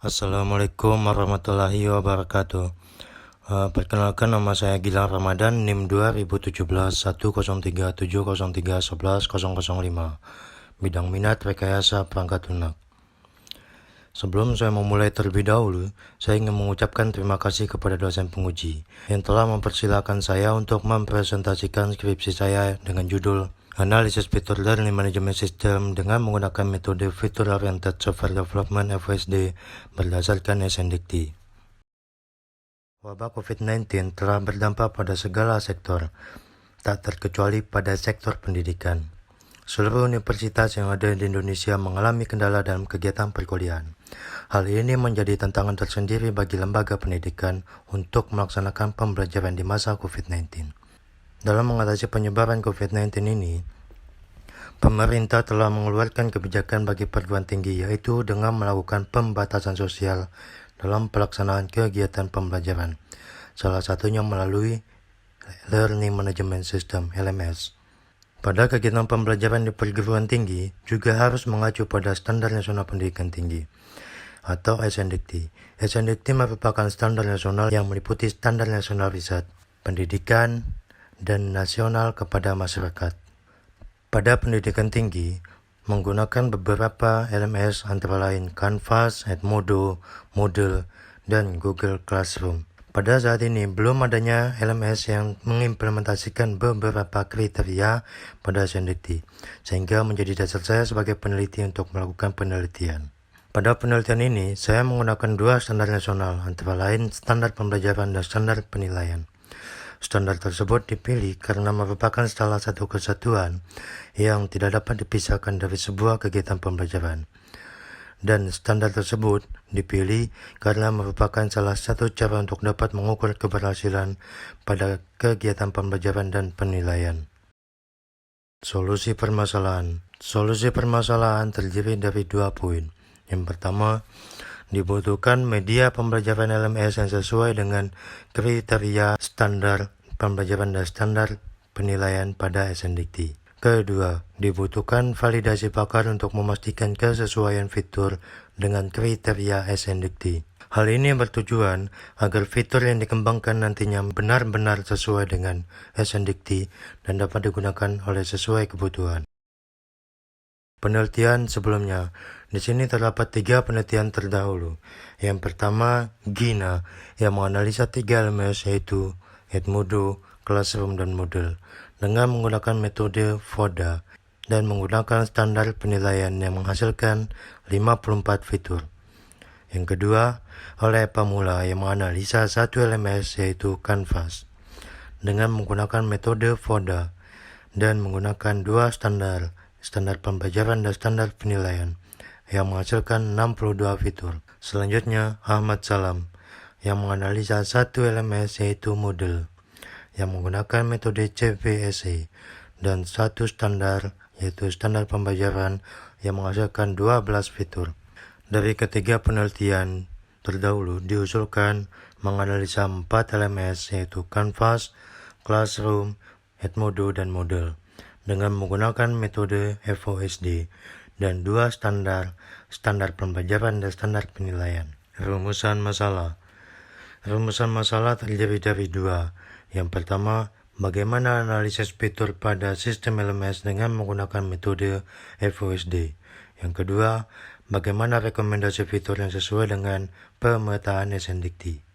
Assalamualaikum warahmatullahi wabarakatuh. Perkenalkan, nama saya Gilang Ramadan, NIM 2017 1037031110005. Bidang minat rekayasa perangkat lunak. Sebelum saya memulai terlebih dahulu, saya ingin mengucapkan terima kasih kepada dosen penguji yang telah mempersilahkan saya untuk mempresentasikan skripsi saya dengan judul Analisis Fitur Learning Management System dengan menggunakan metode Feature Oriented Software Development (FOSD) berdasarkan SNDT. Wabah COVID-19 telah berdampak pada segala sektor, tak terkecuali pada sektor pendidikan. Seluruh universitas yang ada di Indonesia mengalami kendala dalam kegiatan perkuliahan. Hal ini menjadi tantangan tersendiri bagi lembaga pendidikan untuk melaksanakan pembelajaran di masa COVID-19. Dalam mengatasi penyebaran COVID-19 ini, pemerintah telah mengeluarkan kebijakan bagi perguruan tinggi, yaitu dengan melakukan pembatasan sosial dalam pelaksanaan kegiatan pembelajaran, salah satunya melalui Learning Management System (LMS). Pada kegiatan pembelajaran di perguruan tinggi juga harus mengacu pada Standar Nasional Pendidikan Tinggi atau SNDT. SNDT merupakan standar nasional yang meliputi standar nasional riset, pendidikan, dan nasional kepada masyarakat. Pada pendidikan tinggi, menggunakan beberapa LMS antara lain Canvas, Edmodo, Moodle, dan Google Classroom. Pada saat ini, belum adanya LMS yang mengimplementasikan beberapa kriteria pada SNDT, sehingga menjadi dasar saya sebagai peneliti untuk melakukan penelitian. Pada penelitian ini, saya menggunakan dua standar nasional, antara lain standar pembelajaran dan standar penilaian. Standar tersebut dipilih karena merupakan salah satu kesatuan yang tidak dapat dipisahkan dari sebuah kegiatan pembelajaran. Dan standar tersebut dipilih karena merupakan salah satu cara untuk dapat mengukur keberhasilan pada kegiatan pembelajaran dan penilaian. Solusi permasalahan terdiri dari 2 poin. Yang pertama, dibutuhkan media pembelajaran LMS yang sesuai dengan kriteria standar pembelajaran dan standar penilaian pada SNDT. Kedua, dibutuhkan validasi pakar untuk memastikan kesesuaian fitur dengan kriteria SNDT. Hal ini bertujuan agar fitur yang dikembangkan nantinya benar-benar sesuai dengan SNDT dan dapat digunakan oleh sesuai kebutuhan. Penelitian sebelumnya. Di sini terdapat 3 penelitian terdahulu. Yang pertama, GINA, yang menganalisa 3 LMS yaitu Edmodo, Classroom, dan Moodle dengan menggunakan metode FODA dan menggunakan standar penilaian yang menghasilkan 54 fitur. Yang kedua, oleh Pamula yang menganalisa 1 LMS yaitu Canvas dengan menggunakan metode FODA dan menggunakan 2 standar pembelajaran dan standar penilaian yang menghasilkan 62 fitur. Selanjutnya, Ahmad Salam yang menganalisa 1 LMS yaitu Moodle yang menggunakan metode CPSE dan 1 standar yaitu standar pembelajaran yang menghasilkan 12 fitur. Dari ketiga penelitian terdahulu diusulkan menganalisa 4 LMS yaitu Canvas, Classroom, Edmodo, dan Moodle dengan menggunakan metode FOSD dan 2 standar pembelajaran dan standar penilaian. Rumusan masalah terdiri dari 2. Yang pertama, bagaimana analisis fitur pada sistem LMS dengan menggunakan metode FOSD. Yang kedua, bagaimana rekomendasi fitur yang sesuai dengan pemetaan SNDT.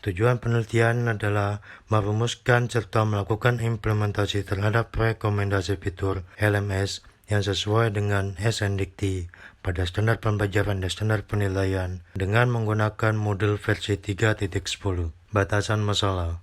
Tujuan penelitian adalah merumuskan serta melakukan implementasi terhadap rekomendasi fitur LMS yang sesuai dengan SNDT pada standar pembelajaran dan standar penilaian dengan menggunakan model versi 3.10. Batasan masalah.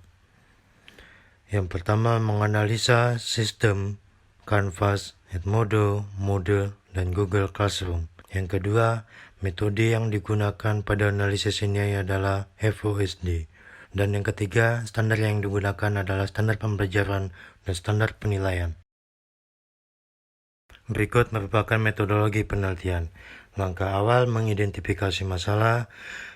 Yang pertama, menganalisa sistem Canvas, Edmodo, Moodle, dan Google Classroom. Yang kedua, metode yang digunakan pada analisis ini adalah FOSD. Dan yang ketiga, standar yang digunakan adalah standar pembelajaran dan standar penilaian. Berikut merupakan metodologi penelitian. Langkah awal mengidentifikasi masalah,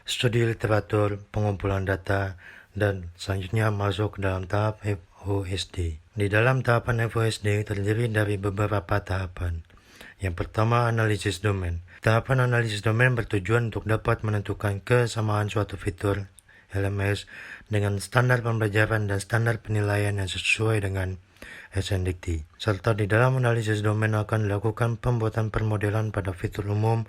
studi literatur, pengumpulan data, dan selanjutnya masuk ke dalam tahap FOSD. Di dalam tahapan FOSD terdiri dari beberapa tahapan. Yang pertama, analisis domain. Tahapan analisis domain bertujuan untuk dapat menentukan kesamaan suatu fitur LMS dengan standar pembelajaran dan standar penilaian yang sesuai dengan SNDT. Serta di dalam analisis domain akan dilakukan pembuatan permodelan pada fitur umum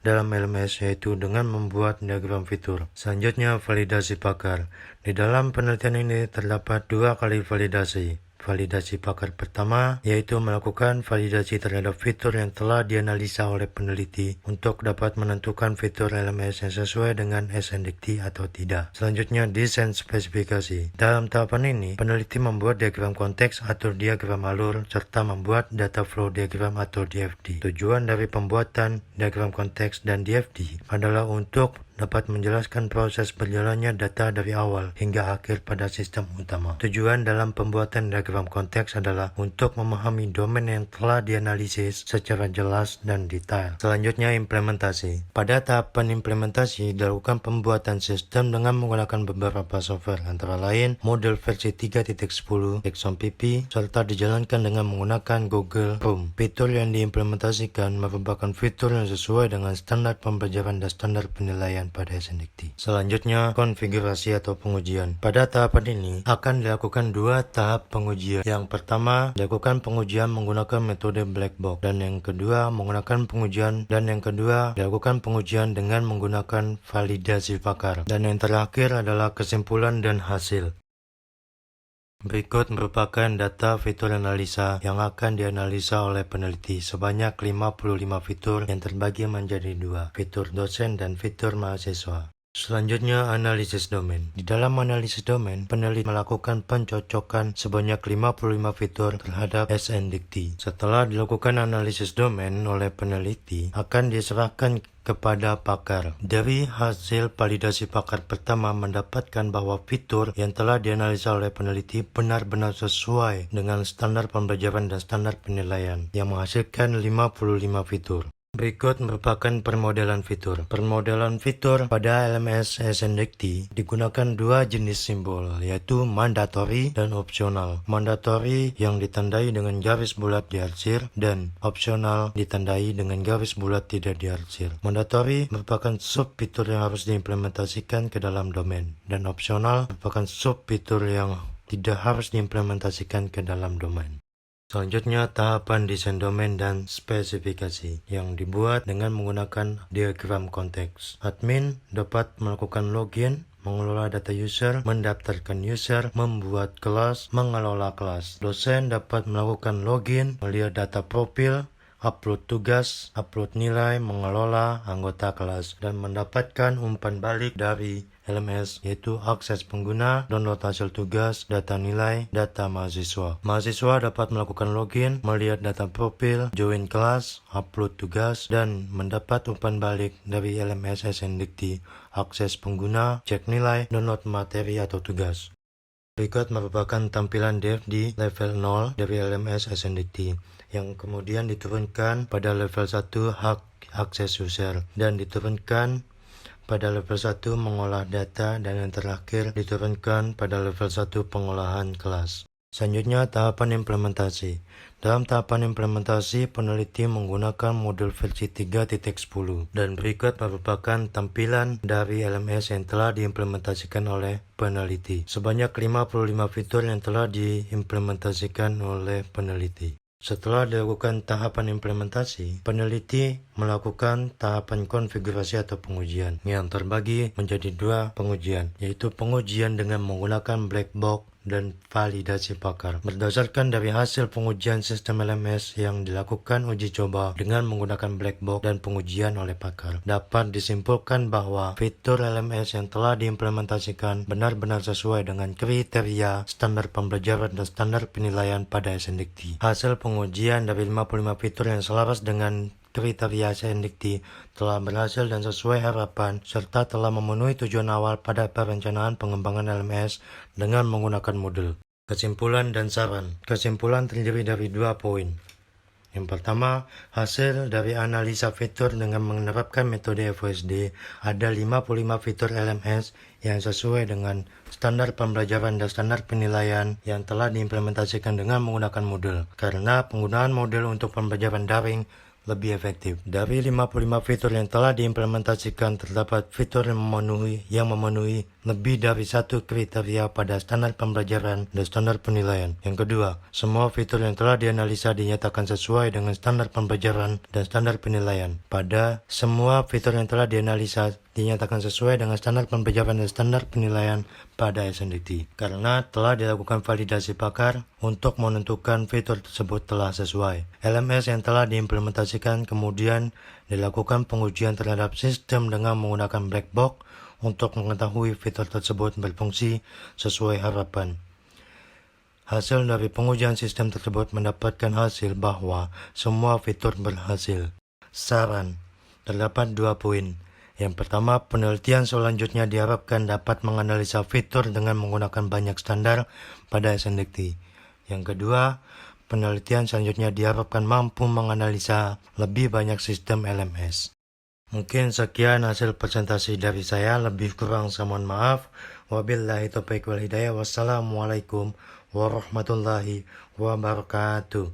dalam LMS, yaitu dengan membuat diagram fitur. Selanjutnya, validasi pakar. Di dalam penelitian ini terdapat 2 kali validasi. Validasi pakar pertama yaitu melakukan validasi terhadap fitur yang telah dianalisa oleh peneliti untuk dapat menentukan fitur LMS yang sesuai dengan SNDT atau tidak. Selanjutnya, desain spesifikasi. Dalam tahapan ini, peneliti membuat diagram konteks atau diagram alur serta membuat data flow diagram atau DFD. Tujuan dari pembuatan diagram konteks dan DFD adalah untuk dapat menjelaskan proses berjalannya data dari awal hingga akhir pada sistem utama. Tujuan dalam pembuatan diagram konteks adalah untuk memahami domain yang telah dianalisis secara jelas dan detail. Selanjutnya, implementasi. Pada tahapan implementasi, dilakukan pembuatan sistem dengan menggunakan beberapa software, antara lain model versi 3.10, XMPP, serta dijalankan dengan menggunakan Google Chrome. Fitur yang diimplementasikan merupakan fitur yang sesuai dengan standar pembelajaran dan standar penilaian pada SNDT. Selanjutnya, konfigurasi atau pengujian. Pada tahapan ini akan dilakukan 2 tahap pengujian. Yang pertama, dilakukan pengujian menggunakan metode black box, dan yang kedua dilakukan pengujian dengan menggunakan validasi pakar. Dan yang terakhir adalah kesimpulan dan hasil. Berikut merupakan data fitur analisa yang akan dianalisa oleh peneliti. Sebanyak 55 fitur yang terbagi menjadi 2, fitur dosen dan fitur mahasiswa. Selanjutnya, analisis domain. Di dalam analisis domain, peneliti melakukan pencocokan sebanyak 55 fitur terhadap SNDT. Setelah dilakukan analisis domain oleh peneliti, akan diserahkan kepada pakar. Dari hasil validasi pakar pertama mendapatkan bahwa fitur yang telah dianalisa oleh peneliti benar-benar sesuai dengan standar pembelajaran dan standar penilaian yang menghasilkan 55 fitur. Berikut merupakan permodelan fitur. Permodelan fitur pada LMS SNDT digunakan 2 jenis simbol, yaitu mandatory dan opsional. Mandatory yang ditandai dengan garis bulat diarsir dan opsional ditandai dengan garis bulat tidak diarsir. Mandatory merupakan sub fitur yang harus diimplementasikan ke dalam domain, dan opsional merupakan sub fitur yang tidak harus diimplementasikan ke dalam domain. Selanjutnya, tahapan desain domain dan spesifikasi yang dibuat dengan menggunakan diagram konteks. Admin dapat melakukan login, mengelola data user, mendaftarkan user, membuat kelas, mengelola kelas. Dosen dapat melakukan login, melihat data profil, upload tugas, upload nilai, mengelola anggota kelas, dan mendapatkan umpan balik dari LMS, yaitu akses pengguna, download hasil tugas, data nilai, data mahasiswa. Mahasiswa dapat melakukan login, melihat data profil, join kelas, upload tugas, dan mendapat umpan balik dari LMS SNDT, akses pengguna, cek nilai, download materi atau tugas. Berikut merupakan tampilan DFD level 0 dari LMS SNDT yang kemudian diturunkan pada level 1 hak akses user dan diturunkan pada level 1 mengolah data, dan yang terakhir diturunkan pada level 1 pengolahan kelas. Selanjutnya, tahapan implementasi. Dalam tahapan implementasi, peneliti menggunakan modul versi 3.10 dan berikut merupakan tampilan dari LMS yang telah diimplementasikan oleh peneliti. Sebanyak 55 fitur yang telah diimplementasikan oleh peneliti. Setelah dilakukan tahapan implementasi, peneliti melakukan tahapan konfigurasi atau pengujian yang terbagi menjadi 2 pengujian, yaitu pengujian dengan menggunakan black box dan validasi pakar. Berdasarkan dari hasil pengujian sistem LMS yang dilakukan uji coba dengan menggunakan black box dan pengujian oleh pakar, dapat disimpulkan bahwa fitur LMS yang telah diimplementasikan benar-benar sesuai dengan kriteria standar pembelajaran dan standar penilaian pada SNDT. Hasil pengujian dari 55 fitur yang selaras dengan kriteria SNDT telah berhasil dan sesuai harapan, serta telah memenuhi tujuan awal pada perencanaan pengembangan LMS dengan menggunakan modul. Kesimpulan dan saran. Kesimpulan terdiri dari 2 poin. Yang pertama, hasil dari analisa fitur dengan menerapkan metode FOSD, ada 55 fitur LMS yang sesuai dengan standar pembelajaran dan standar penilaian yang telah diimplementasikan dengan menggunakan modul. Karena penggunaan modul untuk pembelajaran daring lebih efektif. Dari 55 fitur yang telah diimplementasikan, terdapat fitur yang memenuhi lebih dari satu kriteria pada standar pembelajaran dan standar penilaian. Yang kedua, semua fitur yang telah dianalisa dinyatakan sesuai dengan standar pembelajaran dan standar penilaian. Pada semua fitur yang telah dianalisa dinyatakan sesuai dengan standar pembelajaran dan standar penilaian pada SNDT, karena telah dilakukan validasi pakar untuk menentukan fitur tersebut telah sesuai. LMS yang telah diimplementasikan kemudian dilakukan pengujian terhadap sistem dengan menggunakan black box untuk mengetahui fitur tersebut berfungsi sesuai harapan. Hasil dari pengujian sistem tersebut mendapatkan hasil bahwa semua fitur berhasil. Saran, terdapat 2 poin. Yang pertama, penelitian selanjutnya diharapkan dapat menganalisa fitur dengan menggunakan banyak standar pada SNDT. Yang kedua, penelitian selanjutnya diharapkan mampu menganalisa lebih banyak sistem LMS. Mungkin sekian hasil presentasi dari saya, lebih kurang saya mohon maaf. Wabillahi taufiq wal hidayah. Wassalamualaikum warahmatullahi wabarakatuh.